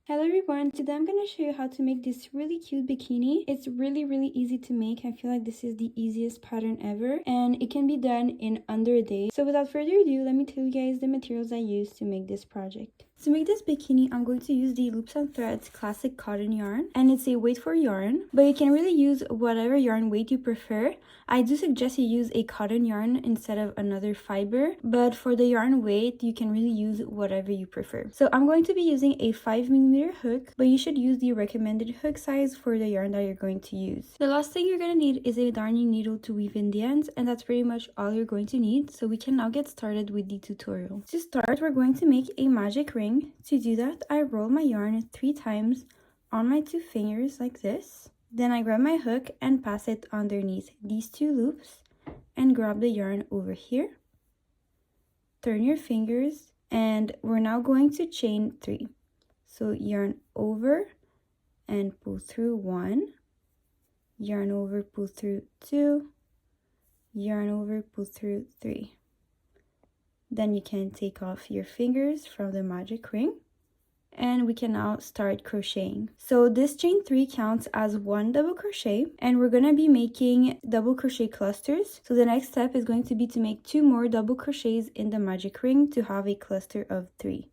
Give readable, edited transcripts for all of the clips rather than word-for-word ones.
Hello everyone, today I'm going to show you how to make this really cute bikini. It's really easy to make. I feel like this is the easiest pattern ever and it can be done in under a day. So without further ado, let me tell you guys the materials I used to make this project. To make this bikini, I'm going to use the Loops and Threads classic cotton yarn, and it's a weight for yarn, but you can really use whatever yarn weight you prefer. I do suggest you use a cotton yarn instead of another fiber, but for the yarn weight, you can really use whatever you prefer. So I'm going to be using a 5mm hook, but you should use the recommended hook size for the yarn that you're going to use. The last thing you're going to need is a darning needle to weave in the ends, and that's pretty much all you're going to need. So we can now get started with the tutorial. To start, we're going to make a magic ring. To do that, I roll my yarn 3 times on my 2 fingers like this. Then I grab my hook and pass it underneath these 2 loops and grab the yarn over here. Turn your fingers and we're now going to chain 3. So yarn over and pull through 1, yarn over, pull through 2, yarn over, pull through 3. Then you can take off your fingers from the magic ring and we can now start crocheting. So this chain 3 counts as 1 double crochet and we're going to be making double crochet clusters. So the next step is going to be to make 2 more double crochets in the magic ring to have a cluster of 3.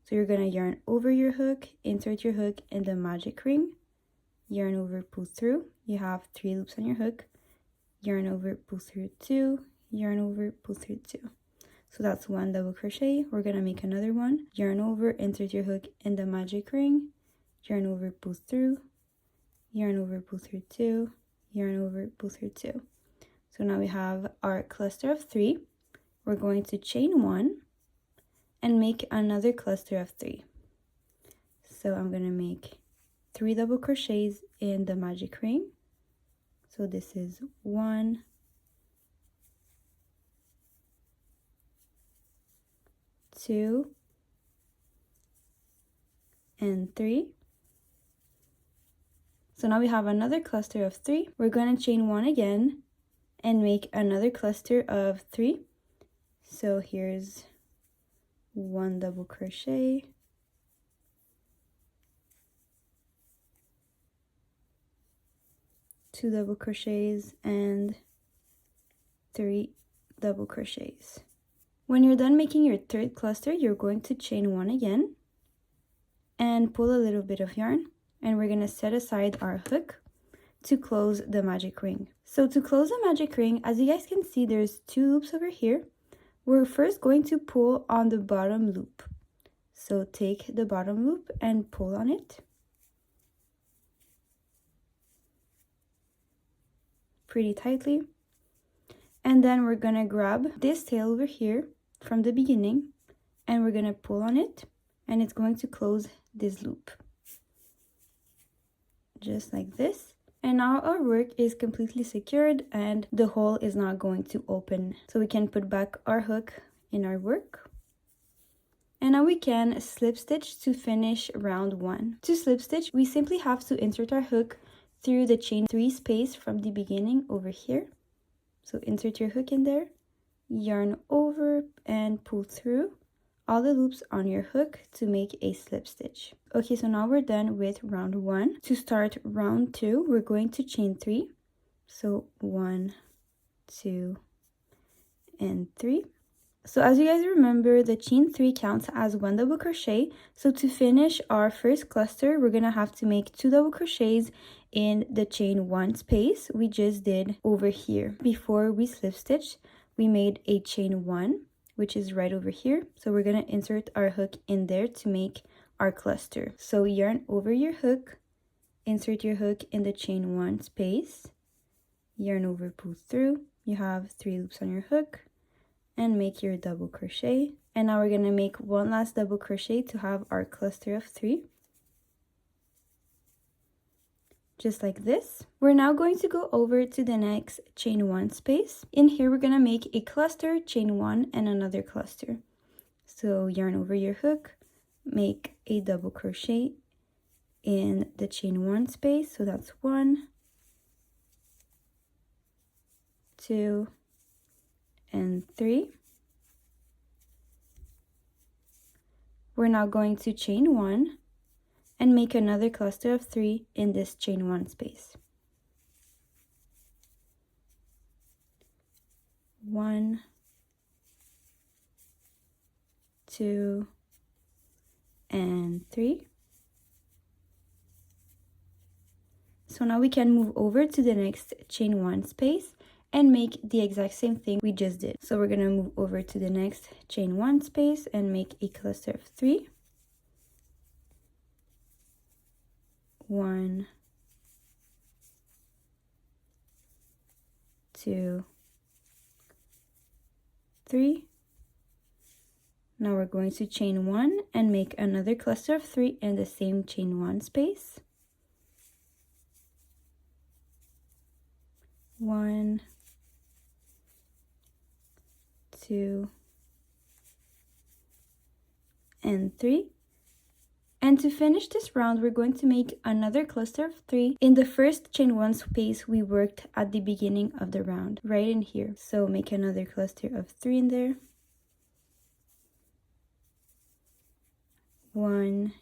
So you're going to yarn over your hook, insert your hook in the magic ring, yarn over, pull through. You have 3 loops on your hook, yarn over, pull through 2, yarn over, pull through 2. So that's 1 double crochet. We're going to make another one. Yarn over, insert your hook in the magic ring, yarn over, pull through, yarn over, pull through 2, yarn over, pull through 2. So now we have our cluster of 3. We're going to chain 1 and make another cluster of 3. So I'm going to make 3 double crochets in the magic ring. So this is 1, 2, and 3. So now we have another cluster of 3. We're going to chain 1 again and make another cluster of 3. So here's 1 double crochet, 2 double crochets, and 3 double crochets. When you're done making your third cluster, you're going to chain 1 again and pull a little bit of yarn, and we're going to set aside our hook to close the magic ring. So to close the magic ring, as you guys can see, there's 2 loops over here. We're first going to pull on the bottom loop. So take the bottom loop and pull on it pretty tightly. And then we're going to grab this tail over here from the beginning and we're going to pull on it, and it's going to close this loop just like this. And now our work is completely secured and the hole is not going to open, so we can put back our hook in our work. And now we can slip stitch to finish round 1. To slip stitch, we simply have to insert our hook through the chain 3 space from the beginning over here. So insert your hook in there, yarn over and pull through all the loops on your hook to make a slip stitch. Okay, so now we're done with round 1. To start round 2, we're going to chain 3. So 1, 2, and 3. So as you guys remember, the chain 3 counts as 1 double crochet. So to finish our first cluster, we're gonna have to make 2 double crochets in the chain 1 space we just did over here. Before we slip stitch, we made a chain 1, which is right over here. So we're gonna insert our hook in there to make our cluster. So yarn over your hook, insert your hook in the chain 1 space, yarn over, pull through. You have 3 loops on your hook and make your double crochet. And now we're gonna make 1 last double crochet to have our cluster of 3. Just like this. We're now going to go over to the next chain 1 space. In here, we're gonna make a cluster, chain 1, and another cluster. So yarn over your hook, make a double crochet in the chain 1 space. So that's 1, 2, and 3. We're now going to chain 1 and make another cluster of 3 in this chain 1 space. 1, 2, and 3. So now we can move over to the next chain 1 space and make the exact same thing we just did. So we're going to move over to the next chain 1 space and make a cluster of 3. 1, 2, 3. Now we're going to chain 1 and make another cluster of 3 in the same chain 1 space. 1, 2, and 3. And to finish this round, we're going to make another cluster of 3 in the first chain 1 space we worked at the beginning of the round, right in here. So make another cluster of 3 in there. 1,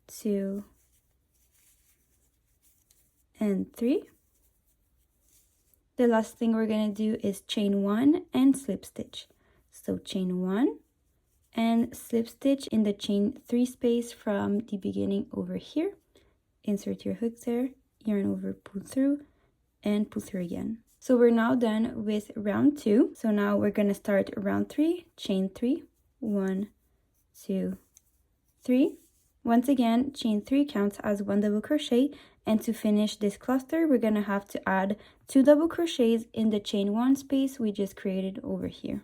2, and 3. The last thing we're going to do is chain 1 and slip stitch. So chain 1 and slip stitch in the chain 3 space from the beginning over here. Insert your hook there, yarn over, pull through, and pull through again. So we're now done with round 2. So now we're going to start round 3, chain 3, 1, 2, 3. Once again, chain 3 counts as 1 double crochet, and to finish this cluster, we're going to have to add 2 double crochets in the chain 1 space we just created over here.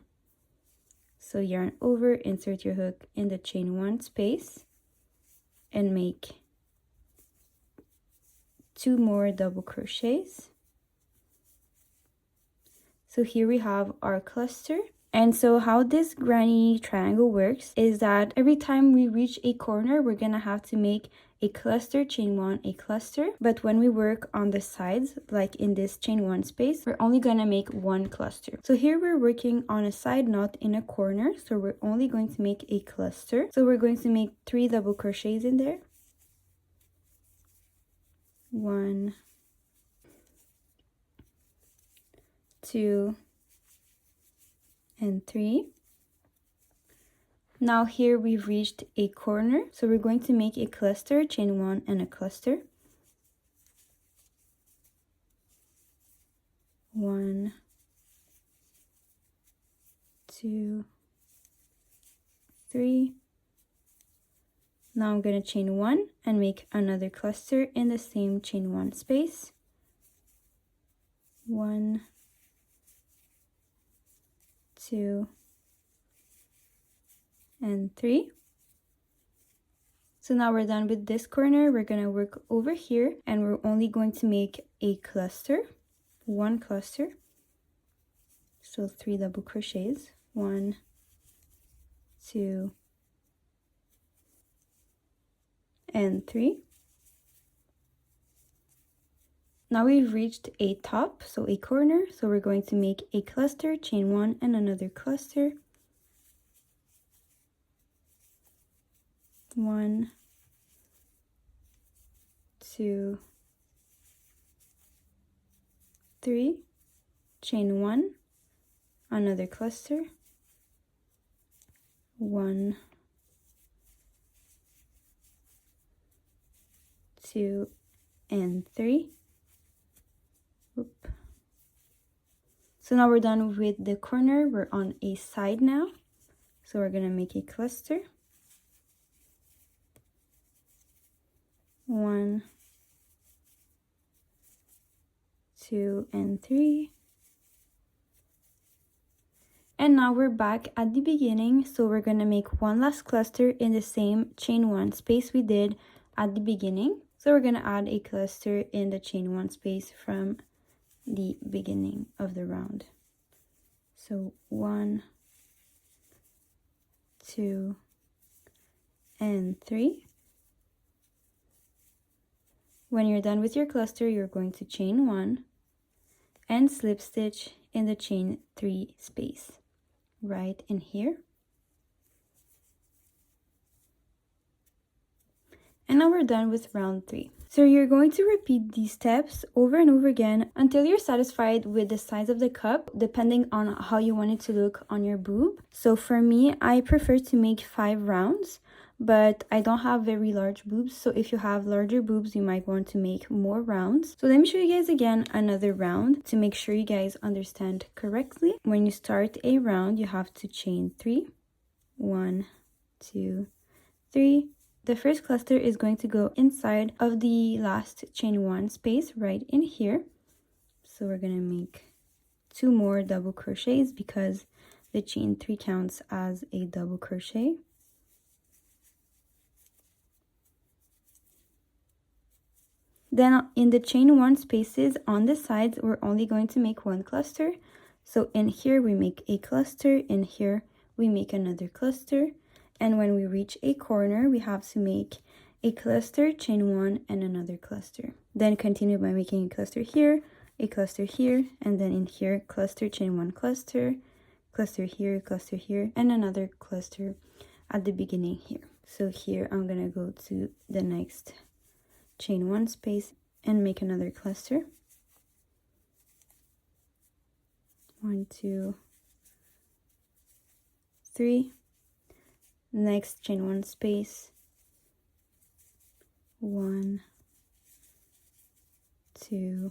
So yarn over, insert your hook in the chain 1 space, and make 2 more double crochets. So here we have our cluster. And so how this granny triangle works is that every time we reach a corner, we're gonna have to make a cluster, chain 1, a cluster. But when we work on the sides, like in this chain 1 space, we're only gonna make 1 cluster. So here we're working on a side, not in a corner. So we're only going to make a cluster. So we're going to make 3 double crochets in there. 1, 2, and 3. Now here we've reached a corner, so we're going to make a cluster, chain 1 and a cluster. 1, 2, 3. Now I'm going to chain 1 and make another cluster in the same chain 1 space. 1, 2, and 3. So now we're done with this corner. We're going to work over here, and we're only going to make a cluster, 1 cluster. So 3 double crochets, 1, 2, and 3. Now we've reached a top, so a corner. So we're going to make a cluster, chain 1 and another cluster. 1, 2, 3, chain 1, another cluster. 1, 2, and 3. Oop. So now we're done with the corner. We're on a side now. So we're going to make a cluster. 1, 2, and 3. And now we're back at the beginning. So we're going to make 1 last cluster in the same chain 1 space we did at the beginning. So we're going to add a cluster in the chain 1 space from the beginning of the round. So 1, 2, and 3. When you're done with your cluster, you're going to chain 1 and slip stitch in the chain 3 space right in here. And now we're done with round 3. So you're going to repeat these steps over and over again until you're satisfied with the size of the cup, depending on how you want it to look on your boob. So for me, I prefer to make 5 rounds, but I don't have very large boobs. So if you have larger boobs, you might want to make more rounds. So let me show you guys again another round to make sure you guys understand correctly. When you start a round, you have to chain 3. 1, 2, 3. The first cluster is going to go inside of the last chain 1 space right in here. So we're going to make 2 more double crochets because the chain 3 counts as a double crochet. Then in the chain 1 spaces on the sides, we're only going to make 1 cluster. So in here we make a cluster, in here we make another cluster. And when we reach a corner, we have to make a cluster, chain 1, and another cluster. Then continue by making a cluster here, and then in here, cluster, chain 1, cluster here, and another cluster at the beginning here. So here I'm gonna go to the next chain 1 space and make another cluster. 1, 2, 3. Next chain 1 space, 1, 2,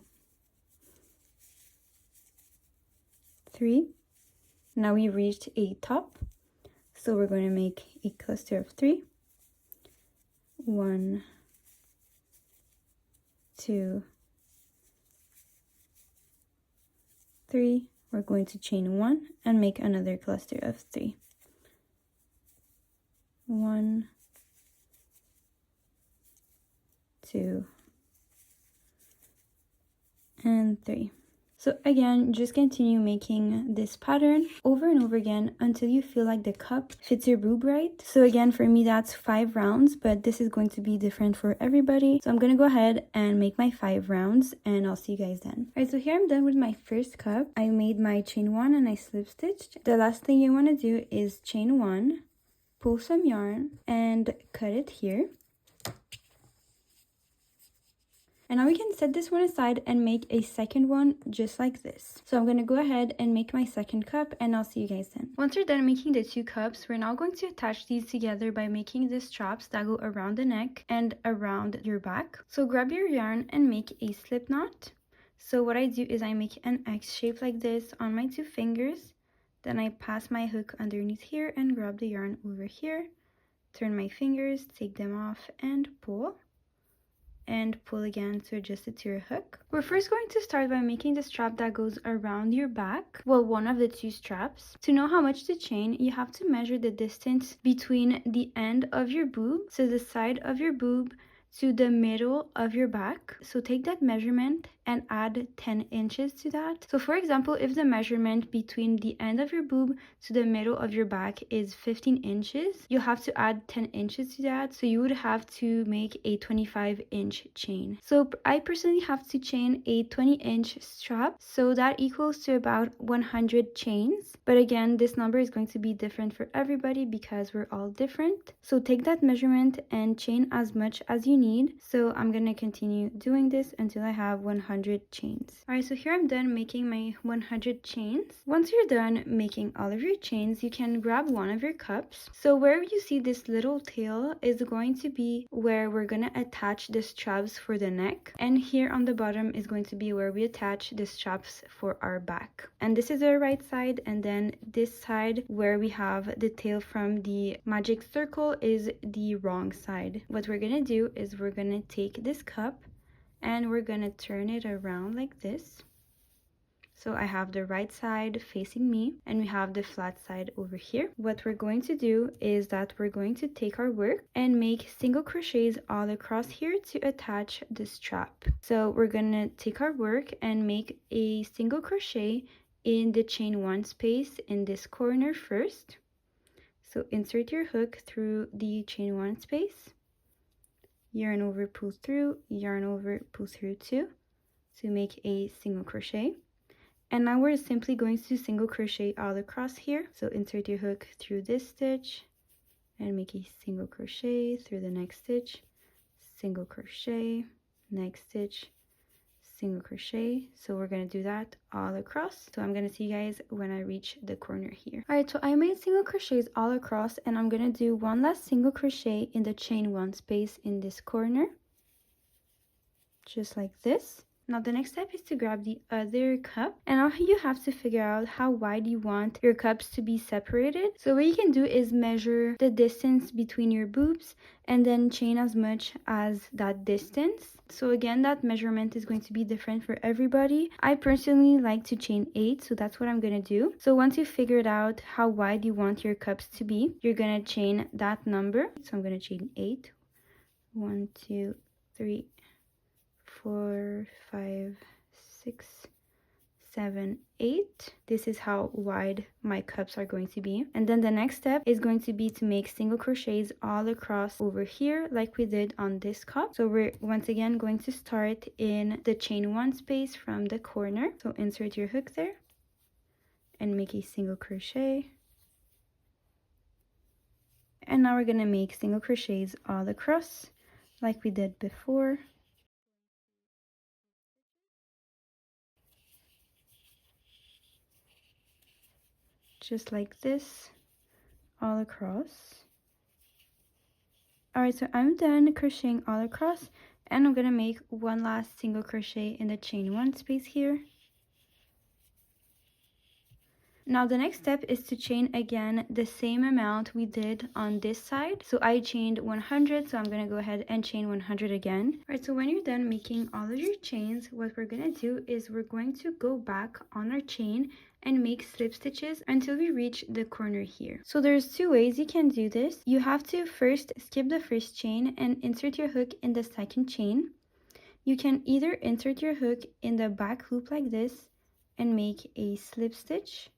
3. Now we reached a top, so we're going to make a cluster of 3. 1, 2, 3. We're going to chain 1 and make another cluster of 3. 1, 2, and 3. So again, just continue making this pattern over and over again until you feel like the cup fits your boob right. So again, for me, that's 5 rounds, but this is going to be different for everybody. So I'm going to go ahead and make my 5 rounds and I'll see you guys then. Alright, so here I'm done with my first cup. I made my chain 1 and I slip stitched. The last thing you want to do is chain 1, pull some yarn and cut it here. And now we can set this one aside and make a second one just like this. So I'm going to go ahead and make my second cup and I'll see you guys then. Once you're done making the 2 cups, we're now going to attach these together by making the straps that go around the neck and around your back. So grab your yarn and make a slip knot. So what I do is I make an X shape like this on my 2 fingers. Then I pass my hook underneath here and grab the yarn over here. Turn my fingers, take them off and pull again to adjust it to your hook. We're first going to start by making the strap that goes around your back, well, one of the 2 straps. To know how much to chain, you have to measure the distance between the end of your boob, so the side of your boob, to the middle of your back. So take that measurement and add 10 inches to that. So for example, if the measurement between the end of your boob to the middle of your back is 15 inches, you have to add 10 inches to that. So you would have to make a 25-inch chain. So I personally have to chain a 20-inch strap. So that equals to about 100 chains. But again, this number is going to be different for everybody because we're all different. So take that measurement and chain as much as you need. So I'm going to continue doing this until I have 100 chains. Alright, so here I'm done making my 100 chains. Once you're done making all of your chains, you can grab one of your cups. So where you see this little tail is going to be where we're going to attach the straps for the neck. And here on the bottom is going to be where we attach the straps for our back. And this is our right side, and then this side where we have the tail from the magic circle is the wrong side. What we're going to do is we're going to take this cup and we're gonna turn it around like this. So I have the right side facing me and we have the flat side over here. What we're going to do is that we're going to take our work and make single crochets all across here to attach the strap. So we're gonna take our work and make a single crochet in the chain 1 space in this corner first. So insert your hook through the chain 1 space. Yarn over, pull through, yarn over, pull through 2 to make a single crochet. And now we're simply going to single crochet all across here. So insert your hook through this stitch and make a single crochet through the next stitch, single crochet, next stitch, single crochet. So we're going to do that all across. So I'm going to see you guys when I reach the corner here. All right, so I made single crochets all across, and I'm going to do one last single crochet in the chain one space in this corner, just like this. Now the next step is to grab the other cup, and now you have to figure out how wide you want your cups to be separated. So what you can do is measure the distance between your boobs and then chain as much as that distance. So again, that measurement is going to be different for everybody. I personally like to chain 8, so that's what I'm going to do. So once you figured out how wide you want your cups to be, you're going to chain that number. So I'm going to chain 8. 1, 2, 3, 4, 5, 6, 7, 8. This is how wide my cups are going to be. And then the next step is going to be to make single crochets all across over here like we did on this cup. So we're once again going to start in the chain one space from the corner. So insert your hook there and make a single crochet. And now we're going to make single crochets all across like we did before. Just like this, all across. Alright, so I'm done crocheting all across, and I'm gonna make one last single crochet in the chain one space here. Now the next step is to chain again the same amount we did on this side. So I chained 100, so I'm going to go ahead and chain 100 again. Alright, so when you're done making all of your chains, what we're going to do is we're going to go back on our chain and make slip stitches until we reach the corner here. So there's two ways you can do this. You have to first skip the first chain and insert your hook in the second chain. You can either insert your hook in the back loop like this and make a slip stitch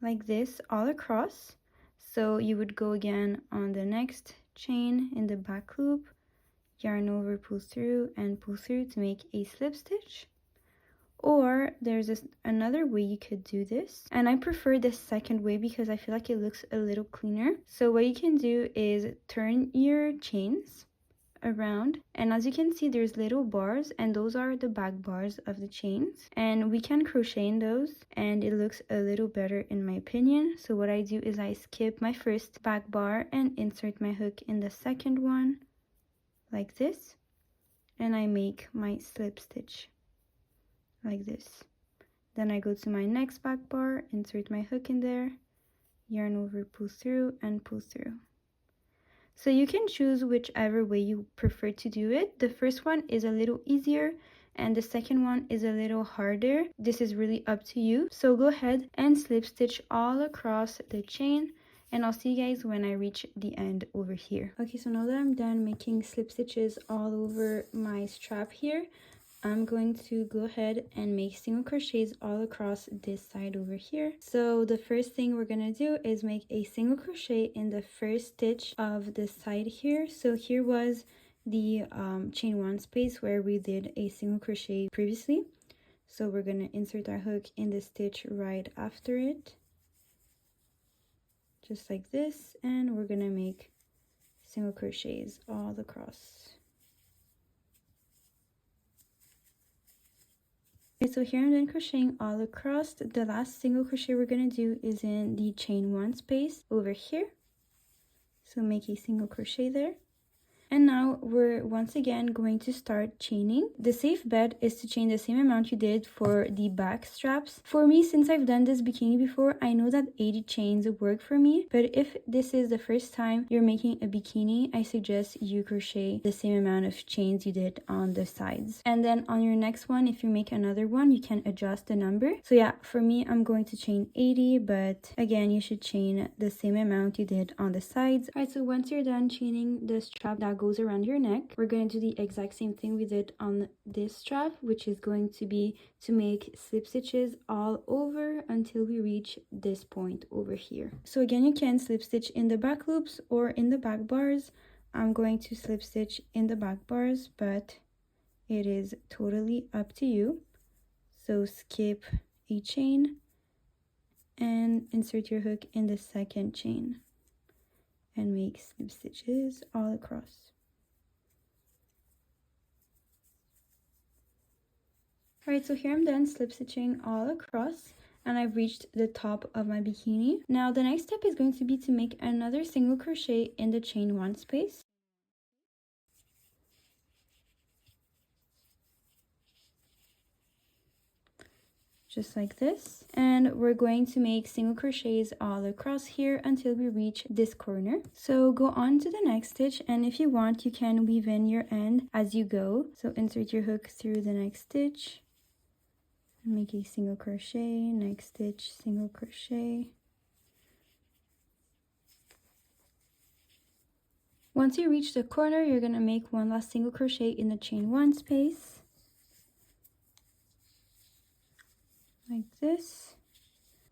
like this all across. So you would go again on the next chain in the back loop, yarn over, pull through, and pull through to make a slip stitch. Or there's another way you could do this, and I prefer the second way because I feel like it looks a little cleaner. So what you can do is turn your chains around, and as you can see, there's little bars, and those are the back bars of the chains, and we can crochet in those, and it looks a little better in my opinion. So what I do is I skip my first back bar and insert my hook in the second one like this, and I make my slip stitch like this. Then I go to my next back bar, insert my hook in there, yarn over, pull through, and pull through. So you can choose whichever way you prefer to do it. The first one is a little easier and the second one is a little harder. This is really up to you. So go ahead and slip stitch all across the chain, and I'll see you guys when I reach the end over here. Okay, so now that I'm done making slip stitches all over my strap here, I'm going to go ahead and make single crochets all across this side over here. So the first thing we're gonna do is make a single crochet in the first stitch of the side here. So here was the chain one space where we did a single crochet previously. So we're gonna insert our hook in the stitch right after it, just like this, and we're gonna make single crochets all across. Okay, so here I'm done crocheting all across. The last single crochet we're going to do is in the chain one space over here. So make a single crochet there. And now we're once again going to start chaining. The safe bet is to chain the same amount you did for the back straps. For me, since I've done this bikini before, I know that 80 chains work for me. But if this is the first time you're making a bikini, I suggest you crochet the same amount of chains you did on the sides. And then on your next one, if you make another one, you can adjust the number. So yeah, for me, I'm going to chain 80, but again, you should chain the same amount you did on the sides. All right, so once you're done chaining the strap that goes around your neck, we're going to do the exact same thing we did on this strap, which is going to be to make slip stitches all over until we reach this point over here. So again, you can slip stitch in the back loops or in the back bars. I'm going to slip stitch in the back bars, but it is totally up to you. So skip a chain and insert your hook in the second chain and make slip stitches all across. Alright, so here I'm done slip stitching all across, and I've reached the top of my bikini. Now the next step is going to be to make another single crochet in the chain 1 space. Just like this, and we're going to make single crochets all across here until we reach this corner. So go on to the next stitch, and if you want you can weave in your end as you go. So insert your hook through the next stitch, make a single crochet, next stitch, single crochet. Once you reach the corner, you're going to make one last single crochet in the chain 1 space, like this.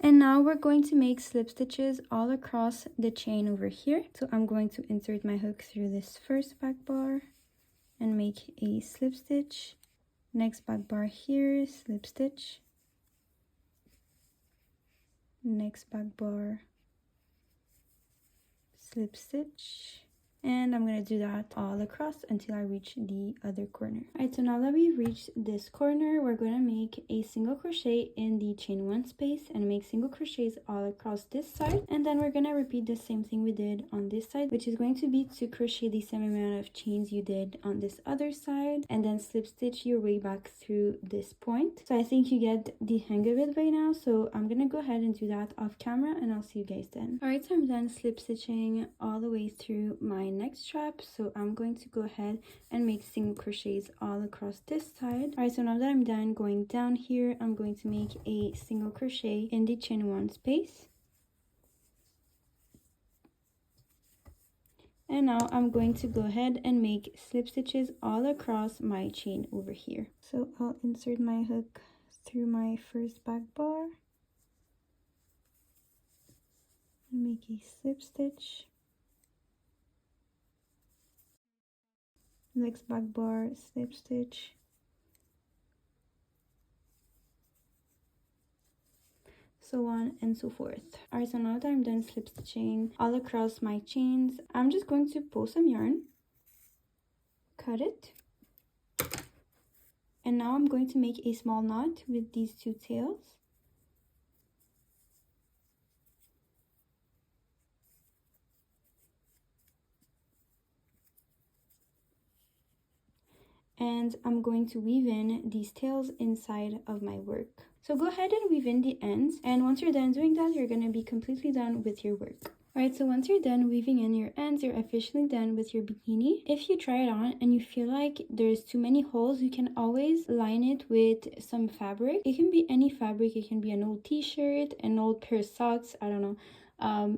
And now we're going to make slip stitches all across the chain over here. So I'm going to insert my hook through this first back bar and make a slip stitch. Next back bar here, slip stitch. Next back bar, slip stitch. And I'm going to do that all across until I reach the other corner. Alright, so now that we've reached this corner, we're going to make a single crochet in the chain 1 space and make single crochets all across this side. And then we're going to repeat the same thing we did on this side, which is going to be to crochet the same amount of chains you did on this other side, and then slip stitch your way back through this point. So I think you get the hang of it right now, so I'm going to go ahead and do that off camera, and I'll see you guys then. Alright, so I'm done slip stitching all the way through my neck strap, so I'm going to go ahead and make single crochets all across this side. Alright, so now that I'm done going down here, I'm going to make a single crochet in the chain 1 space. And now I'm going to go ahead and make slip stitches all across my chain over here. So I'll insert my hook through my first back bar and make a slip stitch. Next back bar, slip stitch. So on and so forth. Alright, so now that I'm done slip stitching all across my chains, I'm just going to pull some yarn, cut it, and now I'm going to make a small knot with these 2 tails. And I'm going to weave in these tails inside of my work. So go ahead and weave in the ends, and once you're done doing that, you're going to be completely done with your work. Alright, so once you're done weaving in your ends, you're officially done with your bikini. If you try it on and you feel like there's too many holes, you can always line it with some fabric. It can be any fabric. It can be an old t-shirt, an old pair of socks, I don't know.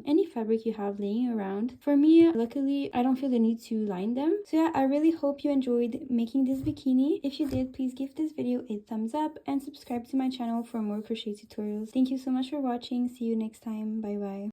Any fabric you have laying around. For me, luckily, I don't feel the need to line them. So yeah, I really hope you enjoyed making this bikini. If you did, please give this video a thumbs up and subscribe to my channel for more crochet tutorials. Thank you so much for watching. See you next time. Bye bye.